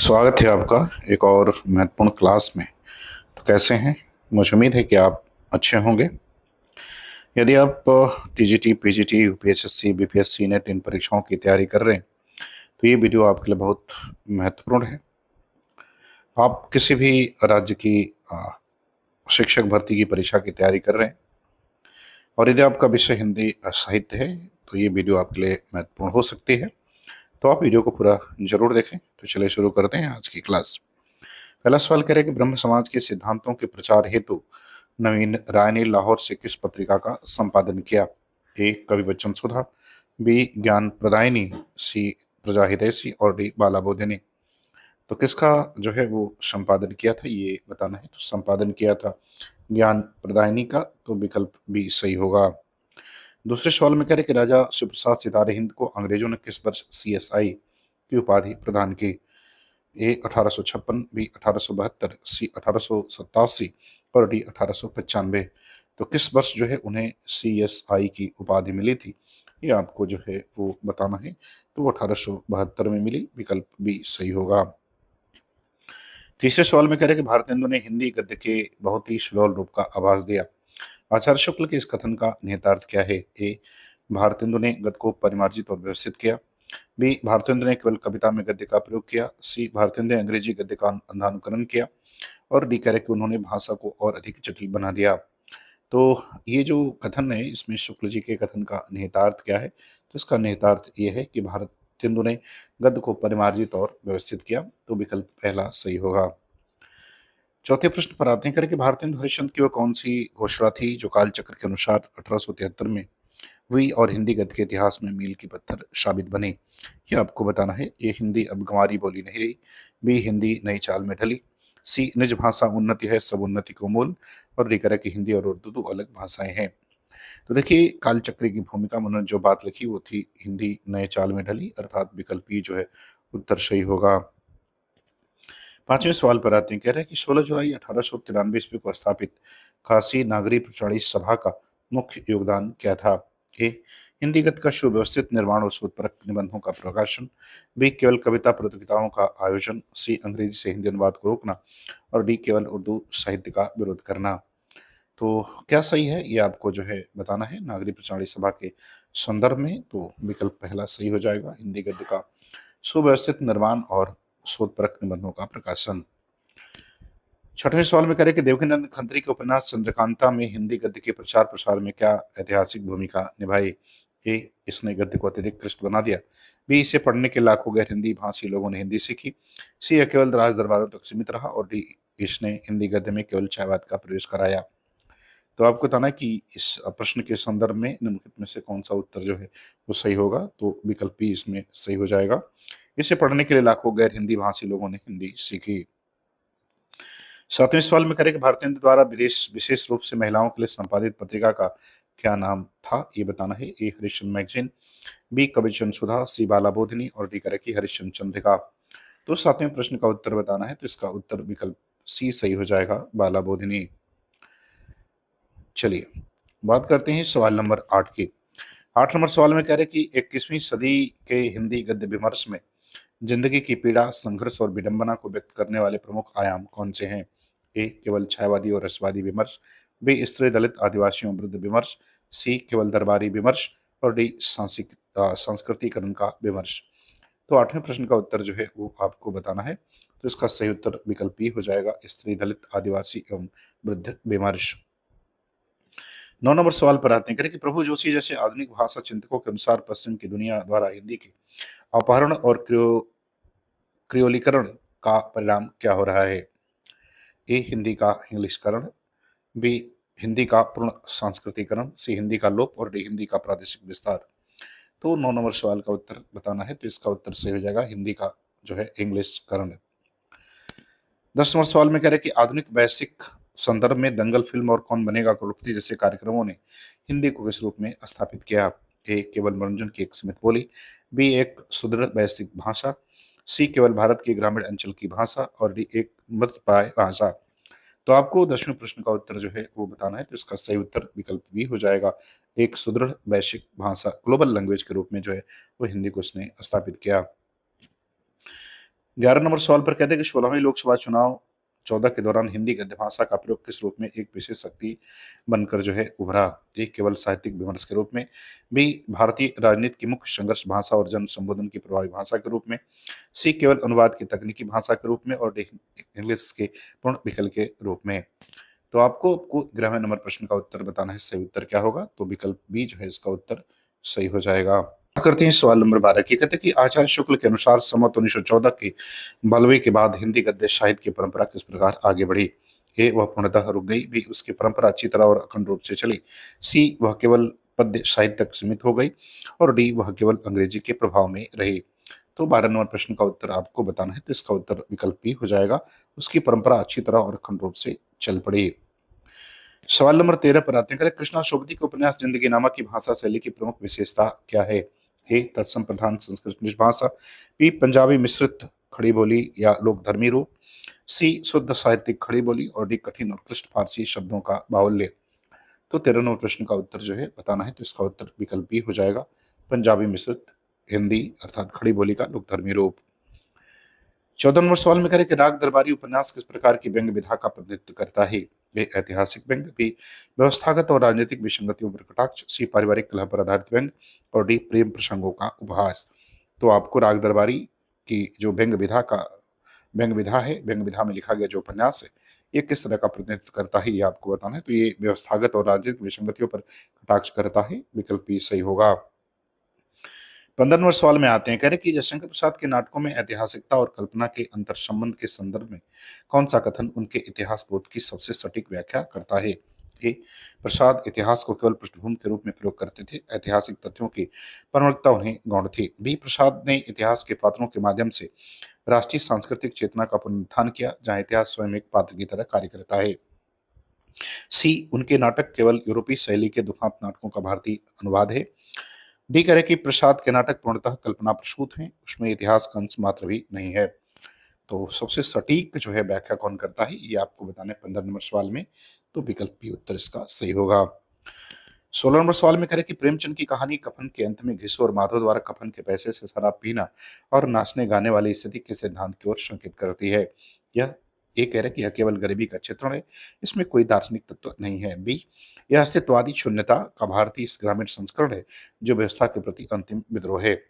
स्वागत है आपका एक और महत्वपूर्ण क्लास में। तो कैसे हैं? मुझे उम्मीद है कि आप अच्छे होंगे। यदि आप TGT, PGT, UPSC, BPSC, NET इन परीक्षाओं की तैयारी कर रहे हैं तो ये वीडियो आपके लिए बहुत महत्वपूर्ण है। आप किसी भी राज्य की शिक्षक भर्ती की परीक्षा की तैयारी कर रहे हैं और यदि आपका विषय हिंदी साहित्य है तो ये वीडियो आपके लिए महत्वपूर्ण हो सकती है। तो आप वीडियो को पूरा जरूर देखें। तो चलिए शुरू करते हैं आज की क्लास। पहला सवाल कह रहे हैं कि ब्रह्म समाज के सिद्धांतों के प्रचार हेतु नवीन राय ने लाहौर से किस पत्रिका का संपादन किया? ए कवि बच्चन सुधा, बी ज्ञान प्रदायिनी, सी प्रजा हितैषी और डी बाला बोधिनी। तो किसका जो है वो संपादन किया था ये बताना है। तो संपादन किया था ज्ञान प्रदायिनी का, तो विकल्प बी सही होगा। दूसरे सवाल में कह रहे कि राजा शिवप्रसाद सितारे हिंद को अंग्रेजों ने किस वर्ष सीएसआई की उपाधि प्रदान की? ए 1856, बी 1872, सी 1887 और डी 1895। तो किस वर्ष जो है उन्हें सीएसआई की उपाधि मिली थी ये आपको जो है वो बताना है। तो वो 1872 में मिली, विकल्प बी सही होगा। तीसरे सवाल में कह रहे हैं कि भारतेंदु ने हिंदी गद्य के बहुत ही सुलभ रूप का आभास दिया। आचार्य शुक्ल के इस कथन का निहितार्थ क्या है? ए भारतेंदु ने गद्य को परिमार्जित और व्यवस्थित किया, बी भारतेंदु ने केवल कविता में गद्य का प्रयोग किया, सी भारतेंदु ने अंग्रेजी गद्य का अंधानुकरण किया और डी कह रहे कि उन्होंने भाषा को और अधिक जटिल बना दिया। तो ये जो कथन है इसमें शुक्ल जी के कथन का निहितार्थ क्या है? तो इसका निहितार्थ ये है कि भारतेंदु ने गद्य को परिमार्जित और व्यवस्थित किया, तो विकल्प पहला सही होगा। चौथे प्रश्न पर आते हैं करें कि भारतेंदु हरिश्चंद्र की वह कौन सी घोषणा थी जो कालचक्र के अनुसार 1873 में हुई और हिंदी गद्य के इतिहास में मील की पत्थर साबित बनी? ये आपको बताना है। ये हिंदी अब गंवारी बोली नहीं रही, बी हिंदी नई चाल में ढली, सी निज भाषा उन्नति है सब उन्नति को मूल और डी करे कि हिंदी और उर्दू दो अलग भाषाएं हैं। तो देखिए कालचक्र की भूमिका में उन्होंने जो बात लिखी वो थी हिंदी नए चाल में ढली, अर्थात विकल्प ई जो है उत्तर सही होगा। पांचवें सवाल पर आते हैं कह रहे हैं कि 16 जुलाई 1893 ईस्वी को स्थापित काशी नागरी प्रचारी सभा का मुख्य योगदान क्या था? ए हिंदी गद्य का सुव्यवस्थित निर्माण और शोधपरक निबंधों का प्रकाशन, बी केवल कविता प्रतियोगिताओं का आयोजन, सी अंग्रेजी से हिंदी अनुवाद को रोकना और डी केवल उर्दू साहित्य का विरोध करना। तो क्या सही है ये आपको जो है बताना है नागरी प्रचारी सभा के संदर्भ में। तो विकल्प पहला सही हो जाएगा, हिंदी गद्य का सुव्यवस्थित निर्माण और शोधपरक निबंधों का प्रकाशन। छठवें सवाल में करें कि देवकीनंद खत्री के उपन्यास चंद्रकांता में हिंदी गद्य के प्रचार प्रसार में क्या ऐतिहासिक भूमिका निभाई? ए इसने गद्य को अत्यधिक कृष्ट बना दिया, बी इसे पढ़ने के लाखों गैर हिंदी भाषी लोगों ने हिंदी सीखी, सी यह केवल राज दरबारों तक सीमित रहा और डी इसने हिंदी गद्य में केवल छायावाद का प्रवेश कराया। तो आपको बताना है कि इस प्रश्न के संदर्भ में निम्नलिखित में से कौन सा उत्तर जो है वो सही होगा। तो विकल्प बी इसमें सही हो जाएगा। इसे पढ़ने के लिए लाखों गैर हिंदी भाषी लोगों ने हिंदी सीखी। सातवें सवाल में करें कि भारतेंदु द्वारा विदेश विशेष रूप से महिलाओं के लिए संपादित पत्रिका का क्या नाम था ये बताना है। ए हरिश्चंद्र मैगजीन, बी कविचंद सुधा, सी बाला बोधिनी और डी करे कि हरिश्चंद्र चंद्रिका। तो सातवें प्रश्न का उत्तर बताना है, तो इसका उत्तर विकल्प सी सही हो जाएगा, बाला बोधिनी। चलिए बात करते हैं सवाल नंबर 8 की। 8 नंबर सवाल में कह रहे कि 21वीं सदी के हिंदी गद्य विमर्श में जिंदगी की पीड़ा, संघर्ष और विडंबना को व्यक्त करने वाले प्रमुख आयाम कौन से हैं? ए केवल छायावादी और रसवादी विमर्श, बी स्त्री दलित आदिवासियों वृद्ध विमर्श, सी केवल दरबारी विमर्श और डी संस्कृतिकरण का विमर्श। तो 8वें प्रश्न का उत्तर जो है वो आपको बताना है। तो इसका सही उत्तर विकल्प बी हो जाएगा, स्त्री दलित आदिवासी एवं वृद्ध विमर्श। 9 नंबर सवाल पर आते हैं करें कि प्रभु जोशी जैसे आधुनिक भाषा चिंतकों के अनुसार पश्चिम की दुनिया द्वारा हिंदी के अपहरण और क्रियोलीकरण का परिणाम क्या हो रहा है? ए हिंदी का इंग्लिशकरण, बी हिंदी का पूर्ण सांस्कृतिकरण, सी हिंदी का लोप और डी हिंदी का प्रादेशिक विस्तार। तो 9 नंबर सवाल का उत्तर बताना है। तो इसका उत्तर सही हो जाएगा, हिंदी का जो है इंग्लिशकरण। 10 नंबर सवाल में कह रहे कि आधुनिक वैश्विक संदर्भ में दंगल फिल्म और कौन बनेगा करोड़पति जैसे कार्यक्रमों ने हिंदी को किस रूप में स्थापित किया? ए केवल मनोरंजन की एक सीमित बोली, बी एक सुदृढ़ वैश्विक भाषा, सी केवल भारत के ग्रामीण अंचल की भाषा और डी एक मृतप्राय भाषा। तो आपको 10वें प्रश्न का उत्तर जो है वो बताना है। तो इसका सही उत्तर विकल्प बी हो जाएगा, एक सुदृढ़ वैश्विक भाषा, ग्लोबल लैंग्वेज के रूप में जो है वो हिंदी को उसने स्थापित किया। 11 नंबर सवाल पर कहते हैं कि 16वीं लोकसभा चुनाव 14 के दौरान हिंदी गद्य भाषा का प्रयोग किस रूप में एक विशेष शक्ति बनकर जो है उभरा? ए केवल साहित्यिक विमर्श के रूप में, बी भारतीय राजनीति की मुख्य संघर्ष भाषा और जन संबोधन की प्रभावी भाषा के रूप में, सी केवल अनुवाद की तकनीकी भाषा के रूप में, और डी इंग्लिश के पूर्ण विकल्प के रूप में। तो आपको 11वें नंबर प्रश्न का उत्तर बताना है। सही उत्तर क्या होगा? तो विकल्प बी जो है इसका उत्तर सही हो जाएगा। बात करते हैं सवाल नंबर 12 की। कहते हैं कि आचार्य शुक्ल के अनुसार संवत 1914 के बलवे के बाद हिंदी गद्य साहित्य की परंपरा किस प्रकार आगे बढ़ी? ए वह पूर्णतः रुक गई, बी उसकी परंपरा अच्छी तरह और अखंड रूप से चली, सी वह केवल पद्य साहित्य तक सीमित हो गई, और डी वह केवल अंग्रेजी के प्रभाव में रही। तो 12 नंबर प्रश्न का उत्तर आपको बताना है, तो इसका उत्तर विकल्प बी हो जाएगा, उसकी परंपरा अच्छी तरह और अखंड रूप से चल पड़ी। सवाल नंबर 13 पर आते हैं। करें कृष्णा शोभती के उपन्यास जिंदगी नामा की भाषा शैली की प्रमुख विशेषता क्या है? ए तत्सम प्रधान संस्कृत निज भाषा, बी पंजाबी मिश्रित खड़ी बोली या लोकधर्मी रूप, सी शुद्ध साहित्यिक खड़ी बोली, और डी कठिन और क्लिष्ट फारसी शब्दों का बाहुल्य। तो 13 नंबर प्रश्न का उत्तर जो है बताना है, तो इसका उत्तर विकल्प बी हो जाएगा, पंजाबी मिश्रित हिंदी अर्थात खड़ी बोली का लोकधर्मी रूप। 14 नंबर सवाल में करें कि राग दरबारी उपन्यास किस प्रकार की व्यंग्य विधा का प्रतिनिधित्व करता है? ए ऐतिहासिक व्यंग्य, बी व्यवस्थागत और राजनीतिक विसंगतियों पर कटाक्ष, सी पारिवारिक कलह पर आधारित व्यंग्य, और डी प्रेम प्रसंगों का उपहास। तो आपको राग दरबारी की जो व्यंग्य विधा है, व्यंग्य विधा में लिखा गया जो उपन्यास है, ये किस तरह का प्रतिनिधित्व करता है ये आपको बताना है। तो ये व्यवस्थागत और राजनीतिक विसंगतियों पर कटाक्ष करता है, विकल्प बी सही होगा। 15 नंबर सवाल में आते हैं। कह रहे कि जयशंकर प्रसाद के नाटकों में ऐतिहासिकता और कल्पना के अंतर संबंध के संदर्भ में कौन सा कथन उनके इतिहास बोध की सबसे सटीक व्याख्या करता है? ए प्रसाद इतिहास को केवल पृष्ठभूमि के रूप में प्रयोग करते थे, ऐतिहासिक तथ्यों की प्रामाणिकता उन्हें गौण थी। बी प्रसाद ने इतिहास के पात्रों के माध्यम से राष्ट्रीय सांस्कृतिक चेतना का पुनरुत्थान किया, जहां इतिहास स्वयं एक पात्र की तरह कार्य करता है। सी उनके नाटक केवल यूरोपीय शैली के दुखांत नाटकों का भारतीय अनुवाद है। डी कह रहे कि प्रसाद के नाटक पूर्णतः कल्पना प्रसूत हैं, उसमें इतिहास का अंश मात्र भी नहीं है। तो सबसे सटीक जो है व्याख्या कौन करता है ये आपको बताना है 15 नंबर सवाल में, तो विकल्प बी उत्तर इसका सही होगा। 16 नंबर सवाल में कह रहे कि प्रेमचंद की कहानी कफन के अंत में घिसो और माधव द्वारा कफन के पैसे से शराब पीना और नाचने गाने वाली स्थिति के सिद्धांत की ओर संकेत करती है। यह ए कह रहे कि यह केवल गरीबी का चित्रण है, इसमें कोई दार्शनिक तत्व नहीं है। बी यह अस्तित्ववादी शून्यता का भारतीय ग्रामीण संस्करण है जो व्यवस्था के प्रति अंतिम विद्रोह है।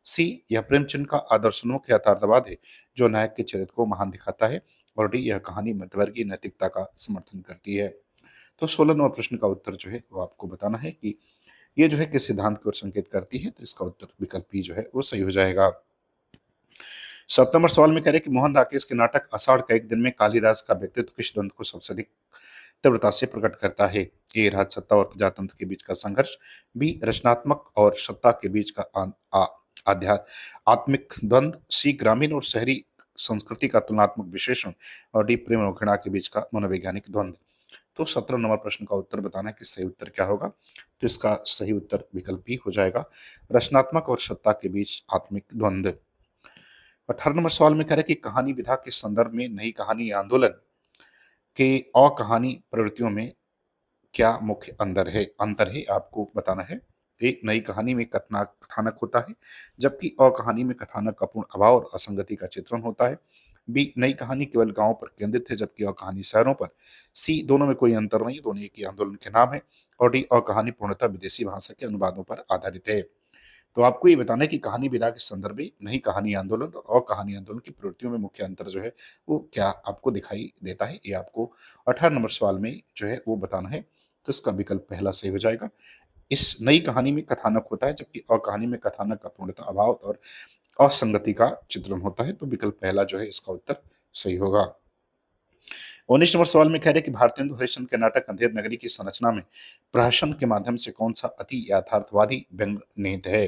सी यह प्रेमचंद का आदर्शोन्मुख यथार्थवाद है जो नायक के चरित्र को महान दिखाता है, और डी यह कहानी मध्यवर्गीय नैतिकता का समर्थन करती है। तो 16 नंबर प्रश्न का उत्तर जो है वो आपको बताना है कि ये जो है किस सिद्धांत की ओर संकेत करती है, तो इसका उत्तर विकल्प बी जो है वो सही हो जाएगा। 7 नंबर सवाल में कह रहे कि मोहन राकेश के नाटक आषाढ़ का एक दिन में कालिदास का व्यक्तित्व किस द्वंद्व को सबसे अधिक तीव्रता से प्रकट करता है? ए राजसत्ता और प्रजातंत्र के बीच का संघर्ष, बी रचनात्मक और सत्ता के बीच का आध्या आत्मिक द्वंद्व, सी ग्रामीण और शहरी संस्कृति का तुलनात्मक विश्लेषण, और डी प्रेम और घृणा के बीच का मनोवैज्ञानिक द्वंद्व। तो 17 नंबर प्रश्न का उत्तर बताना है कि सही उत्तर क्या होगा, तो इसका सही उत्तर विकल्प बी हो जाएगा, रचनात्मक और सत्ता के बीच आत्मिक द्वंद्व। 18 नंबर सवाल में कह रहे कि कहानी विधा के संदर्भ में नई कहानी आंदोलन के अकहानी प्रवृत्तियों में क्या मुख्य अंतर है आपको बताना है। एक नई कहानी में कथानक होता है, जबकि अकहानी में कथानक का पूर्ण अभाव और असंगति का चित्रण होता है। बी नई कहानी केवल गांव पर केंद्रित है, जबकि अकहानी शहरों पर। सी दोनों में कोई अंतर नहीं, दोनों एक ही आंदोलन के नाम है। और डी अकहानी पूर्णतः विदेशी भाषा के अनुवादों पर आधारित है। तो आपको ये बताना है कि कहानी विधा के संदर्भ में नई कहानी आंदोलन और कहानी आंदोलन की प्रवृत्तियों में मुख्य अंतर जो है वो क्या आपको दिखाई देता है, ये आपको 18 नंबर सवाल में जो है वो बताना है। तो इसका विकल्प पहला सही हो जाएगा। इस नई कहानी में कथानक होता है, जबकि अकहानी में कथानक का पूर्णतः अभाव और असंगति का चित्रण होता है। तो विकल्प पहला जो है इसका उत्तर सही होगा। 19 नंबर सवाल में कह रहे कि भारतेंदु हरिश्चंद्र के नाटक अंधेर नगरी की संरचना में प्रहसन के माध्यम से कौन सा अति यथार्थवादी व्यंग निहित है?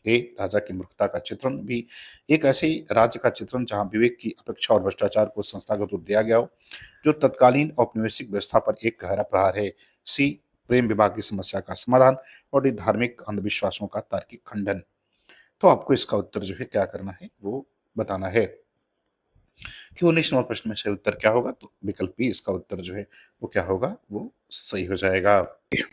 ए राजा की मूर्खता का चित्रण, बी एक ऐसे राज्य का चित्रण जहां विवेक की अपेक्षा और भ्रष्टाचार को संस्थागत रूप दिया गया हो जो तत्कालीन औपनिवेशिक व्यवस्था पर एक गहरा प्रहार है, सी प्रेम विवाह की समस्या का समाधान, और डी धार्मिक अंधविश्वासों का तार्किक खंडन। तो आपको इसका उत्तर जो है क्या करना है वो बताना है। कि 19 नंबर प्रश्न में सही उत्तर क्या होगा, तो विकल्प बी इसका उत्तर जो है वो क्या होगा, वो सही हो जाएगा।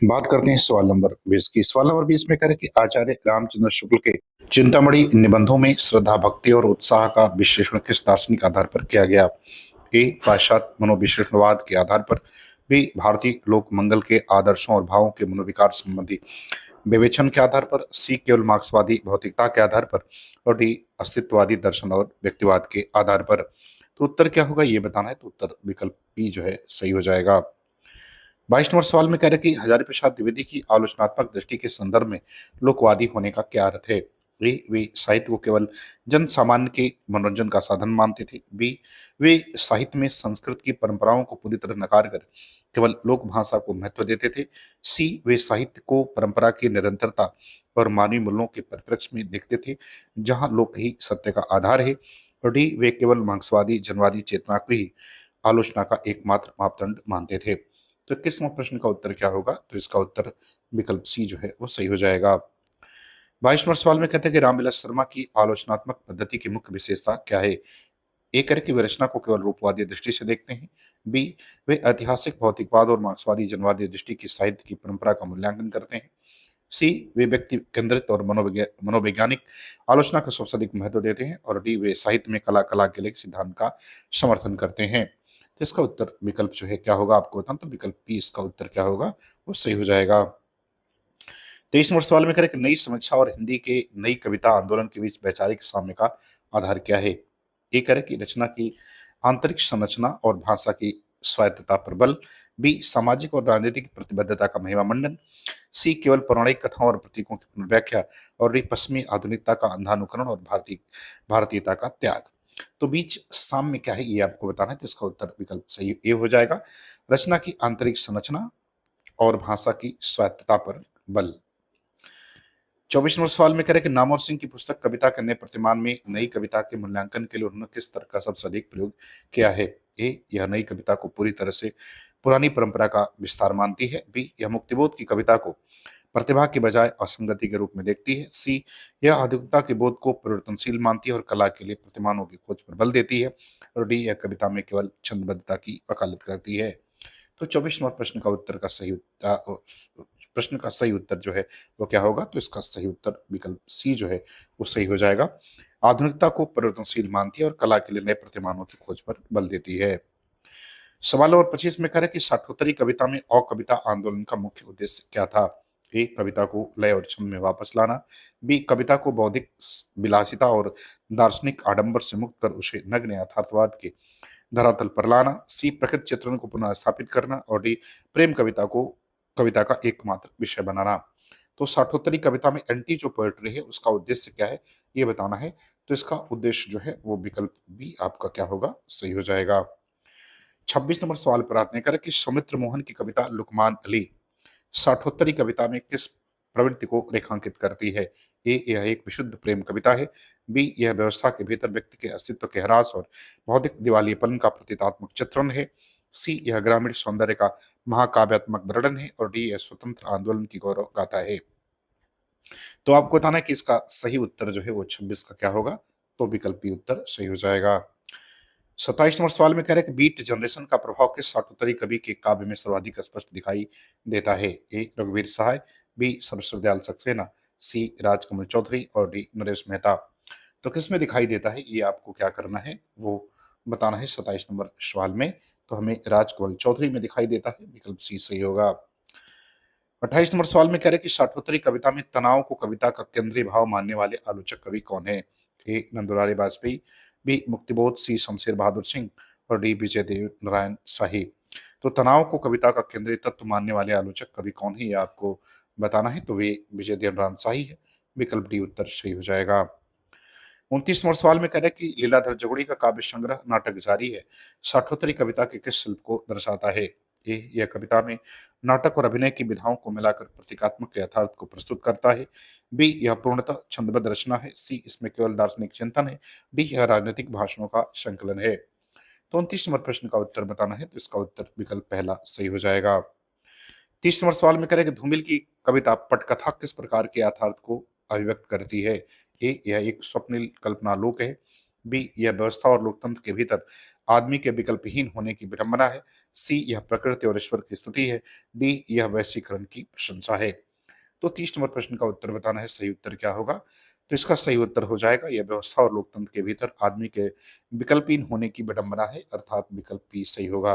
बात करते हैं सवाल नंबर 20 की। सवाल नंबर 20 में कह रहे कि आचार्य रामचंद्र शुक्ल के चिंतामणि निबंधों में श्रद्धा, भक्ति और उत्साह का विश्लेषण किस दार्शनिक आधार पर किया गया? ए पाश्चात्य मनोविश्लेषणवाद के आधार पर, बी भारतीय लोक मंगल के आदर्शों और भावों के मनोविकार संबंधी विवेचन के आधार पर, सी केवल मार्क्सवादी भौतिकता के आधार पर, और डी अस्तित्ववादी दर्शन और व्यक्तिवाद के आधार पर। तो उत्तर क्या होगा ये बताना है, तो उत्तर विकल्प बी जो है सही हो जाएगा। 22 नंबर सवाल में कह रहे कि हजारी प्रसाद द्विवेदी की आलोचनात्मक दृष्टि के संदर्भ में लोकवादी होने का क्या अर्थ है? ए वे साहित्य को केवल जन सामान्य के मनोरंजन का साधन मानते थे। बी वे साहित्य में संस्कृत की परंपराओं को पूरी तरह नकार कर केवल लोक भाषा को महत्व देते थे। सी वे साहित्य को परंपरा की निरंतरता और मानवीय मूल्यों के परिप्रेक्ष्य में देखते थे, जहां लोक ही सत्य का आधार है। और डी वे केवल मार्क्सवादी जनवादी चेतना को ही आलोचना का एकमात्र मापदंड मानते थे। तो 21वां प्रश्न का उत्तर क्या होगा, तो इसका उत्तर विकल्प सी जो है वो सही हो जाएगा। 22वां सवाल में कहते हैं कि रामविलास शर्मा की आलोचनात्मक पद्धति की मुख्य विशेषता क्या है? ए करें कि वे रचना को केवल रूपवादी दृष्टि से देखते हैं। बी वे ऐतिहासिक भौतिकवाद और मार्क्सवादी जनवादी दृष्टि की साहित्य की परंपरा का मूल्यांकन करते हैं। सी वे व्यक्ति केंद्रित और मनोवैज्ञानिक आलोचना को सबसे अधिक महत्व देते हैं। और डी वे साहित्य में कला कला के लिए सिद्धांत का समर्थन करते हैं। तो इसका उत्तर विकल्प जो है क्या होगा आपको बताऊं, तो विकल्प बी इसका उत्तर क्या होगा, वो सही हो जाएगा। 23 नंबर सवाल में करें कि नई समीक्षा और हिंदी के नई कविता आंदोलन के बीच वैचारिक साम्य का आधार क्या है? ए करें कि रचना की आंतरिक संरचना और भाषा की स्वायत्तता पर बल, बी सामाजिक और राजनीतिक प्रतिबद्धता का महिमा मंडन, सी केवल पौराणिक कथाओं और प्रतीकों की पुनर्व्याख्या, और डी पश्चिमी आधुनिकता का अंधानुकरण और भारतीयता का त्याग। तो बीच साम्य क्या है ये आपको बताना है, तो इसका उत्तर विकल्प सही ए हो जाएगा। रचना की आंतरिक संरचना और भाषा की स्वायत्तता पर बल। 24 नंबर सवाल में कह रहे कि नामवर सिंह की पुस्तक कविता के नए प्रतिमान में नई कविता के मूल्यांकन के लिए उन्होंने किस तरह का सबसे अधिक प्रयोग किया है? ए यह नई कविता को पूरी तरह से पुरानी परंपरा का विस्तार मानती है। बी यह मुक्तिबोध की कविता को प्रतिभा के बजाय असंगति के रूप में देखती है। सी यह आधुनिकता के बोध को परिवर्तनशील मानती है और कला के लिए प्रतिमानों की खोज पर बल देती है। और डी यह कविता में केवल छंदबद्धता की वकालत करती है। तो 24 नंबर प्रश्न का सही उत्तर जो है वो क्या होगा, तो इसका सही उत्तर विकल्प सी जो है वो सही हो जाएगा। आधुनिकता को परिवर्तनशील मानती है और कला के लिए नए प्रतिमानों की खोज पर बल देती है। सवाल नंबर 25 में कह रहे कि साठोत्तरी कविता में कविता आंदोलन का मुख्य उद्देश्य क्या था? ए कविता को लय और छंद में वापस लाना, बी कविता को बौद्धिक विलासिता और दार्शनिक आडंबर से मुक्त कर उसे नग्न यथार्थवाद के धरातल पर लाना, सी प्रकृति चित्रण को पुनः स्थापित करना, और डी प्रेम कविता का एकमात्र विषय बनाना। तो साठोत्तरी कविता में एंटी जो पोएट्री है उसका उद्देश्य क्या है ये बताना है, तो इसका उद्देश्य जो है वो विकल्प बी आपका क्या होगा, सही हो जाएगा। 26 नंबर सवाल पर आते हैं करें कि सौमित्र मोहन की कविता लुकमान अली साठोत्तरी कविता में किस प्रवृत्ति को रेखांकित करती है? ए यह एक विशुद्ध प्रेम कविता है। बी यह व्यवस्था के भीतर व्यक्ति के अस्तित्व के ह्रास और बौद्धिक दिवालियेपन का प्रतीकात्मक चित्रण है। सी यह ग्रामीण सौंदर्य का महाकाव्यात्मक वर्णन है। और डी यह स्वतंत्र आंदोलन की गौरव गाथा है। तो आपको बताना है कि इसका सही उत्तर जो है वो 26 का क्या होगा, तो विकल्प बी उत्तर सही हो जाएगा। 27 नंबर सवाल में कह रहे हैं कि बीट जनरेशन का प्रभाव किस साठोत्तरी कवि के काव्य में सर्वाधिक स्पष्ट दिखाई देता है? ए रघुवीर सहाय, बी सर्वश्री दयाल सक्सेना, सी राजकमल चौधरी, और डी नरेश मेहता। तो किस में दिखाई देता है ये आपको क्या करना है वो बताना है 27 नंबर सवाल में, तो हमें राजकमल चौधरी में दिखाई देता है, विकल्प सी सही होगा। 28 नंबर सवाल में कह रहे हैं कि साठोत्तरी कविता में तनाव को कविता का केंद्रीय भाव मानने वाले आलोचक कवि कौन है? ए नंदुलाल बाजपेयी, बी मुक्तिबोध, सी शमशेर बहादुर सिंह, और डी विजय देव नारायण शाही। तो तनाव को कविता का केंद्रीय तत्व मानने वाले आलोचक कवि कौन है ये आपको बताना है, तो वे विजय देव नारायण शाही है, विकल्प डी उत्तर सही हो जाएगा। 29 नंबर सवाल में कह रहे हैं कि लीलाधर जगुड़ी का काव्य संग्रह नाटक जारी है साठोत्तरी कविता के किस शिल्प को दर्शाता है? ए यह कविता में नाटक और अभिनय की विधाओं को मिलाकर प्रतीकात्मक यथार्थ को प्रस्तुत करता है। बी यह पूर्णतः छंदबद्ध रचना है। सी इसमें केवल दार्शनिक चिंतन है। डी यह राजनीतिक भाषणों का संकलन है। तो 29 नंबर प्रश्न का उत्तर बताना है, तो इसका उत्तर विकल्प पहला सही हो जाएगा। 30 नंबर सवाल में कह रहे हैं कि धूमिल की कविता पटकथा किस प्रकार के यथार्थ को अभिव्यक्त करती है? ए यह एक स्वप्निल कल्पनालोक है। बी, यह व्यवस्था और लोकतंत्र के भीतर आदमी के विकल्पहीन होने की विडंबना है। सी, यह प्रकृति और ईश्वर की स्तुति है। डी, यह वैश्वीकरण की प्रशंसा है। तो 30 नंबर प्रश्न का उत्तर बताना है, सही उत्तर क्या होगा? तो इसका सही उत्तर हो जाएगा, यह व्यवस्था और लोकतंत्र के भीतर आदमी के विकल्पहीन होने की विडंबना है, अर्थात विकल्प बी सही होगा।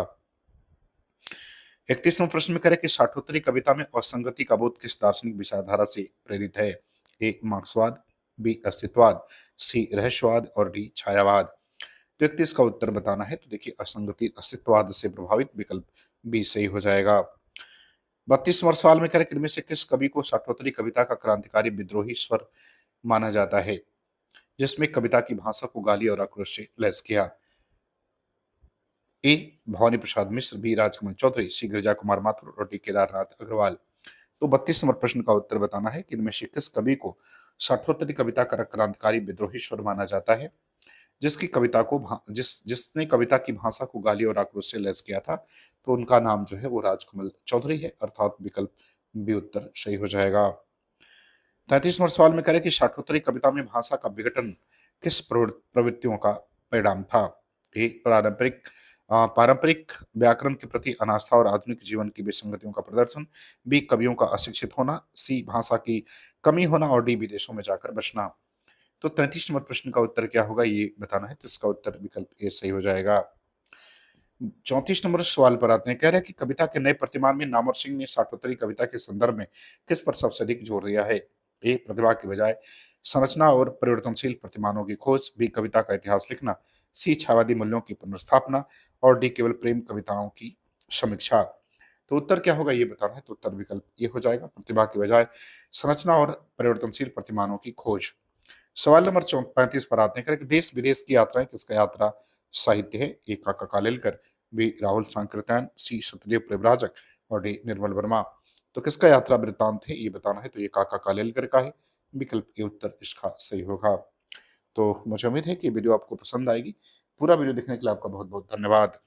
31वां प्रश्न में करें कि साठोत्तरी कविता में असंगति का बोध किस दार्शनिक विचारधारा से प्रेरित है? ए, मार्क्सवाद, बी, अस्तित्ववाद, सी, रहस्यवाद और डी, छायावाद। तो 31 का उत्तर बताना है, तो देखिए असंगति अस्तित्ववाद से प्रभावित, विकल्प बी सही हो जाएगा। 32वां सवाल में करें कि इनमें से किस कवि को साठोत्तरी कविता का क्रांतिकारी विद्रोही स्वर माना जाता है, जिसमें कविता की भाषा को गाली और आक्रोश से लैस किया? ए, भवानी प्रसाद मिश्र, बी, राजकमल चौधरी, सी, गिरिजा कुमार माथुर और डी, केदारनाथ अग्रवाल। तो 32 नंबर प्रश्न का उत्तर बताना है कि इनमें से किस कवि को साठोत्तरी कविता का क्रांतिकारी विद्रोही स्वर माना जाता है, जिसकी कविता को जिसने कविता की भाषा को गाली और आक्रोश से लैस किया था? तो उनका नाम जो है वो राजकमल चौधरी है, अर्थात विकल्प बी उत्तर सही हो जाएगा। 33वां सवाल में करें कि साठोत्तरी कविता में भाषा का विघटन किस प्रवृत्तियों का परिणाम था? ए, पारंपरिक व्याकरण के प्रति अनास्था और आधुनिक जीवन की विसंगतियों का प्रदर्शन। बी, कवियों का अशिक्षित होना। सी, भाषा की कमी होना और डी, विदेशों में जाकर बसना। तो 33 नंबर प्रश्न का उत्तर क्या होगा ये बताना है, तो इसका उत्तर विकल्प ए सही हो जाएगा। 34 नंबर सवाल पर आते हैं, कह रहे हैं कि कविता के नए प्रतिमान में नामवर सिंह ने साठोत्तरी कविता के संदर्भ में किस पर सबसे अधिक जोर दिया है? ए, प्रतिभा की बजाय संरचना और परिवर्तनशील प्रतिमानों की खोज। बी, कविता का इतिहास लिखना। सी, छायावादी मूल्यों की पुनर्स्थापना और डी, केवल प्रेम कविताओं की समीक्षा। तो उत्तर क्या होगा ये बताना है, तो उत्तर विकल्प ये हो जाएगा, प्रतिभा की बजाय संरचना और परिवर्तनशील प्रतिमानों की खोज। सवाल नंबर 35 पर आते हैं कि देश विदेश की यात्राएं किसका यात्रा साहित्य है? ए, काका कालेलकर, बी, राहुल सांकृत्यायन, सी, सत्यदेव प्रेमराजक और डी, निर्मल वर्मा। तो किसका यात्रा वृत्तांत है ये बताना है, तो ये काका कालेलकर का है, विकल्प के उत्तर इसका सही होगा। तो मुझे उम्मीद है कि वीडियो आपको पसंद आएगी। पूरा वीडियो देखने के लिए आपका बहुत बहुत धन्यवाद।